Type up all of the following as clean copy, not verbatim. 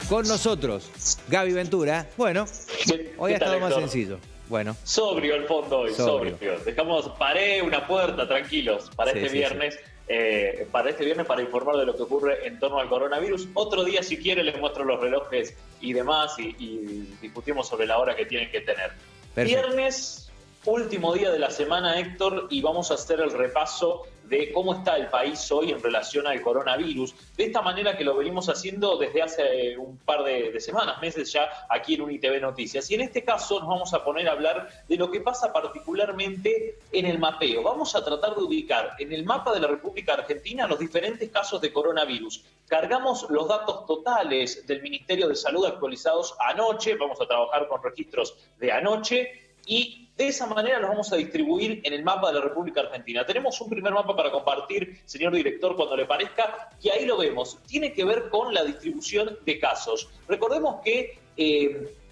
con nosotros, Gaby Ventura. Bueno, hoy ha estado más sencillo. Bueno. Sobrio el fondo hoy, sobrio. Paré una puerta, tranquilos, para este viernes. Para informar de lo que ocurre en torno al coronavirus. Otro día, si quiere, les muestro los relojes y demás y discutimos sobre la hora que tienen que tener. Perfecto. Viernes, último día de la semana, Héctor, y vamos a hacer el repaso de cómo está el país hoy en relación al coronavirus, de esta manera que lo venimos haciendo desde hace un par de semanas, meses ya, aquí en UniTV Noticias. Y en este caso nos vamos a poner a hablar de lo que pasa particularmente en el mapeo. Vamos a tratar de ubicar en el mapa de la República Argentina los diferentes casos de coronavirus. Cargamos los datos totales del Ministerio de Salud actualizados anoche, vamos a trabajar con registros de anoche, y de esa manera los vamos a distribuir en el mapa de la República Argentina. Tenemos un primer mapa para compartir, señor director, cuando le parezca, y ahí lo vemos. Tiene que ver con la distribución de casos. Recordemos que,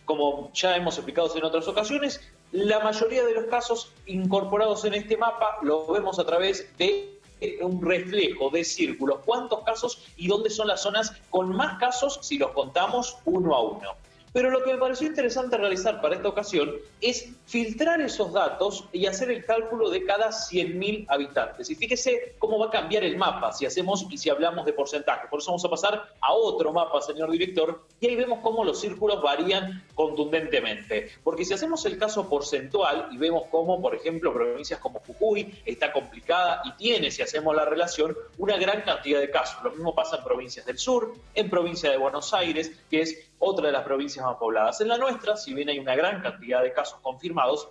como ya hemos explicado en otras ocasiones, la mayoría de los casos incorporados en este mapa lo vemos a través de un reflejo de círculos. ¿Cuántos casos y dónde son las zonas con más casos si los contamos uno a uno? Pero lo que me pareció interesante realizar para esta ocasión es filtrar esos datos y hacer el cálculo de cada 100.000 habitantes. Y fíjese cómo va a cambiar el mapa si hacemos y si hablamos de porcentaje. Por eso vamos a pasar a otro mapa, señor director, y ahí vemos cómo los círculos varían contundentemente. Porque si hacemos el caso porcentual y vemos cómo, por ejemplo, provincias como Jujuy está complicada y tiene, si hacemos la relación, una gran cantidad de casos. Lo mismo pasa en provincias del sur, en provincia de Buenos Aires, que es otra de las provincias más pobladas. En la nuestra, si bien hay una gran cantidad de casos confirmados,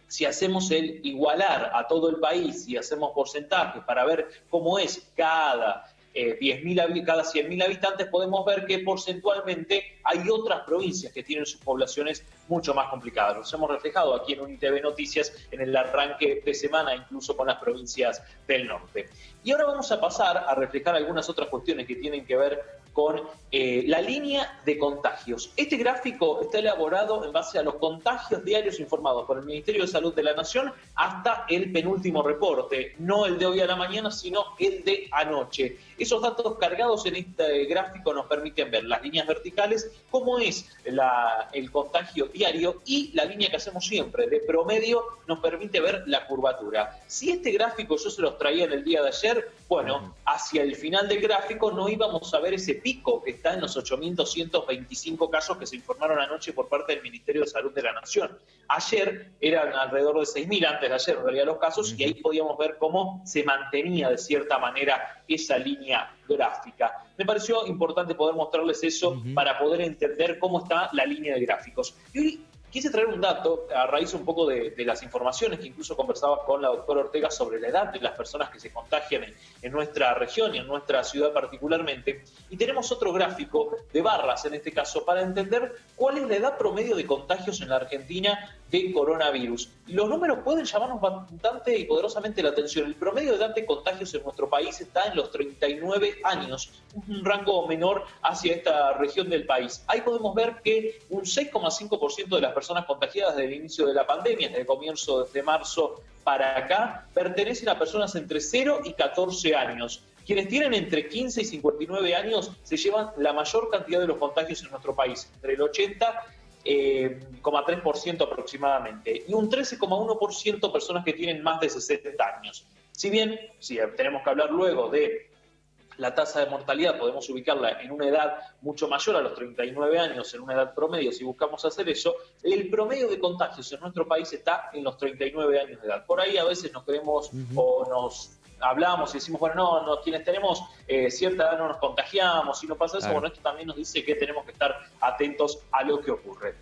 si hacemos el igualar a todo el país y hacemos porcentajes para ver cómo es cada 100.000 habitantes, podemos ver que porcentualmente hay otras provincias que tienen sus poblaciones mucho más complicadas. Nos hemos reflejado aquí en UniTV Noticias en el arranque de semana, incluso con las provincias del norte. Y ahora vamos a pasar a reflejar algunas otras cuestiones que tienen que ver con la línea de contagios. Este gráfico está elaborado en base a los contagios diarios informados por el Ministerio de Salud de la Nación hasta el penúltimo reporte, no el de hoy a la mañana, sino el de anoche. Esos datos cargados en este gráfico nos permiten ver las líneas verticales, cómo es el contagio diario, y la línea que hacemos siempre, de promedio, nos permite ver la curvatura. Si este gráfico yo se los traía en el día de ayer, bueno, hacia el final del gráfico no íbamos a ver ese pico que está en los 8.225 casos que se informaron anoche por parte del Ministerio de Salud de la Nación. Ayer eran alrededor de 6.000, antes de ayer en realidad los casos, y ahí podíamos ver cómo se mantenía de cierta manera esa línea gráfica. Me pareció importante poder mostrarles eso para poder entender cómo está la línea de gráficos. Y hoy quise traer un dato a raíz un poco de las informaciones que incluso conversaba con la doctora Ortega sobre la edad de las personas que se contagian en nuestra región y en nuestra ciudad particularmente. Y tenemos otro gráfico de barras en este caso para entender cuál es la edad promedio de contagios en la Argentina de coronavirus. Y los números pueden llamarnos bastante y poderosamente la atención. El promedio de edad de contagios en nuestro país está en los 39 años, un rango menor hacia esta región del país. Ahí podemos ver que un 6,5% de las personas contagiadas desde el inicio de la pandemia, desde el comienzo de marzo para acá, pertenecen a personas entre 0 y 14 años. Quienes tienen entre 15 y 59 años se llevan la mayor cantidad de los contagios en nuestro país, entre el 80,3% aproximadamente, y un 13,1% personas que tienen más de 60 años. Si bien, si tenemos que hablar luego de la tasa de mortalidad, podemos ubicarla en una edad mucho mayor a los 39 años, en una edad promedio, si buscamos hacer eso, el promedio de contagios en nuestro país está en los 39 años de edad. Por ahí a veces nos creemos o nos hablamos y decimos, bueno, no, quienes tenemos cierta edad no nos contagiamos, y no pasa eso, claro. Bueno, esto también nos dice que tenemos que estar atentos a lo que ocurre.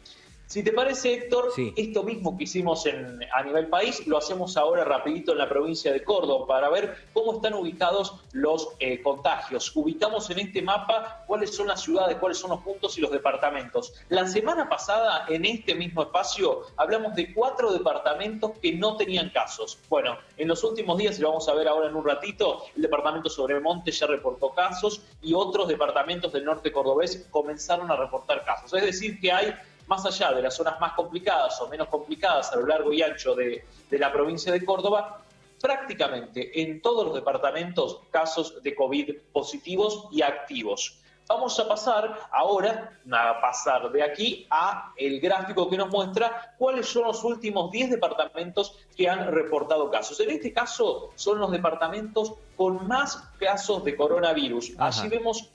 Si te parece, Héctor, sí. Esto mismo que hicimos a nivel país, lo hacemos ahora rapidito en la provincia de Córdoba para ver cómo están ubicados los contagios. Ubicamos en este mapa cuáles son las ciudades, cuáles son los puntos y los departamentos. La semana pasada, en este mismo espacio, hablamos de 4 departamentos que no tenían casos. Bueno, en los últimos días, y lo vamos a ver ahora en un ratito, el departamento Sobremonte ya reportó casos y otros departamentos del norte cordobés comenzaron a reportar casos. Es decir, que hay, más allá de las zonas más complicadas o menos complicadas a lo largo y ancho de la provincia de Córdoba, prácticamente en todos los departamentos casos de COVID positivos y activos. Vamos a pasar ahora, de aquí a el gráfico que nos muestra cuáles son los últimos 10 departamentos que han reportado casos. En este caso son los departamentos con más casos de coronavirus. Ajá. Allí vemos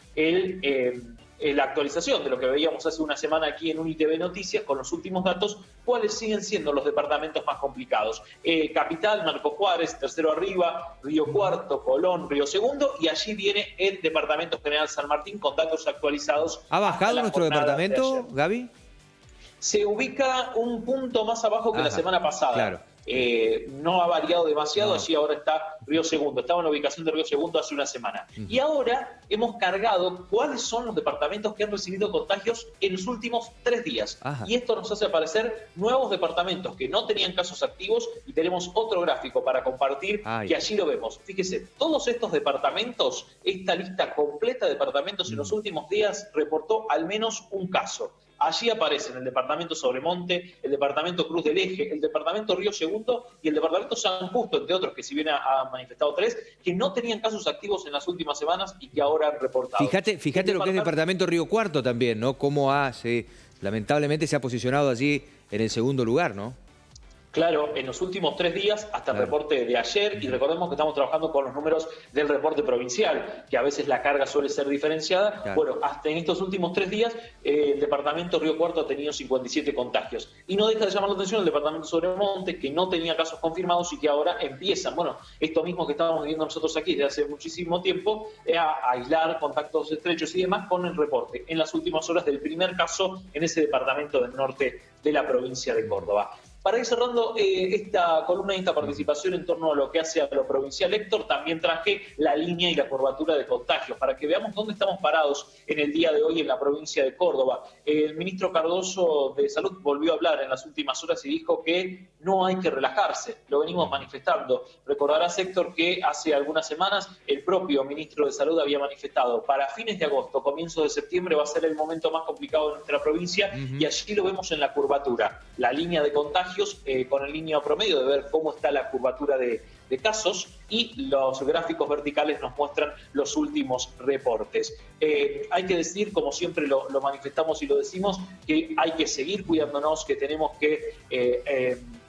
la actualización de lo que veíamos hace una semana aquí en UniTV Noticias con los últimos datos, cuáles siguen siendo los departamentos más complicados. Capital, Marco Juárez, tercero arriba, Río Cuarto, Colón, Río Segundo, y allí viene el departamento General San Martín con datos actualizados. ¿Ha bajado nuestro departamento, Gaby? Se ubica un punto más abajo que la semana pasada. Claro. No ha variado demasiado, No. allí ahora está Río Segundo. Estaba en la ubicación de Río Segundo hace una semana. Y ahora hemos cargado cuáles son los departamentos que han recibido contagios en los últimos 3 días. Ajá. Y esto nos hace aparecer nuevos departamentos que no tenían casos activos, y tenemos otro gráfico para compartir que allí lo vemos. Fíjese, todos estos departamentos, esta lista completa de departamentos en los últimos días reportó al menos un caso. Allí aparecen el departamento Sobremonte, el departamento Cruz del Eje, el departamento Río Segundo y el departamento San Justo, entre otros, que si bien ha manifestado 3, que no tenían casos activos en las últimas semanas y que ahora han reportado. Fíjate lo que es departamento Río Cuarto también, ¿no? Cómo lamentablemente se ha posicionado allí en el segundo lugar, ¿no? Claro, en los últimos 3 días, hasta el reporte de ayer, y recordemos que estamos trabajando con los números del reporte provincial, que a veces la carga suele ser diferenciada. Claro. Bueno, hasta en estos últimos 3 días, el departamento Río Cuarto ha tenido 57 contagios. Y no deja de llamar la atención el departamento Sobremonte, que no tenía casos confirmados y que ahora empiezan, bueno, esto mismo que estábamos viviendo nosotros aquí desde hace muchísimo tiempo, a aislar contactos estrechos y demás con el reporte en las últimas horas del primer caso en ese departamento del norte de la provincia de Córdoba. Para ir cerrando esta columna y esta participación en torno a lo que hace a lo provincial, Héctor, también traje la línea y la curvatura de contagios para que veamos dónde estamos parados en el día de hoy en la provincia de Córdoba. El ministro Cardoso de Salud volvió a hablar en las últimas horas y dijo que no hay que relajarse, lo venimos manifestando. Recordarás, Héctor, que hace algunas semanas el propio ministro de Salud había manifestado para fines de agosto, comienzos de septiembre va a ser el momento más complicado de nuestra provincia y allí lo vemos en la curvatura, la línea de contagios con el línea promedio de ver cómo está la curvatura de casos, y los gráficos verticales nos muestran los últimos reportes. Hay que decir, como siempre lo manifestamos y lo decimos, que hay que seguir cuidándonos, que tenemos que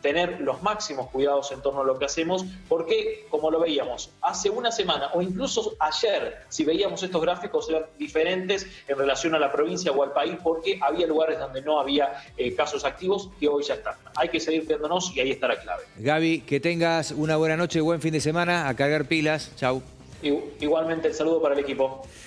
tener los máximos cuidados en torno a lo que hacemos, porque, como lo veíamos hace una semana o incluso ayer, si veíamos estos gráficos eran diferentes en relación a la provincia o al país, porque había lugares donde no había casos activos que hoy ya están. Hay que seguir cuidándonos y ahí está la clave. Gaby, que tengas una buena noche, buen fin de semana, a cargar pilas. Chau. Igualmente el saludo para el equipo.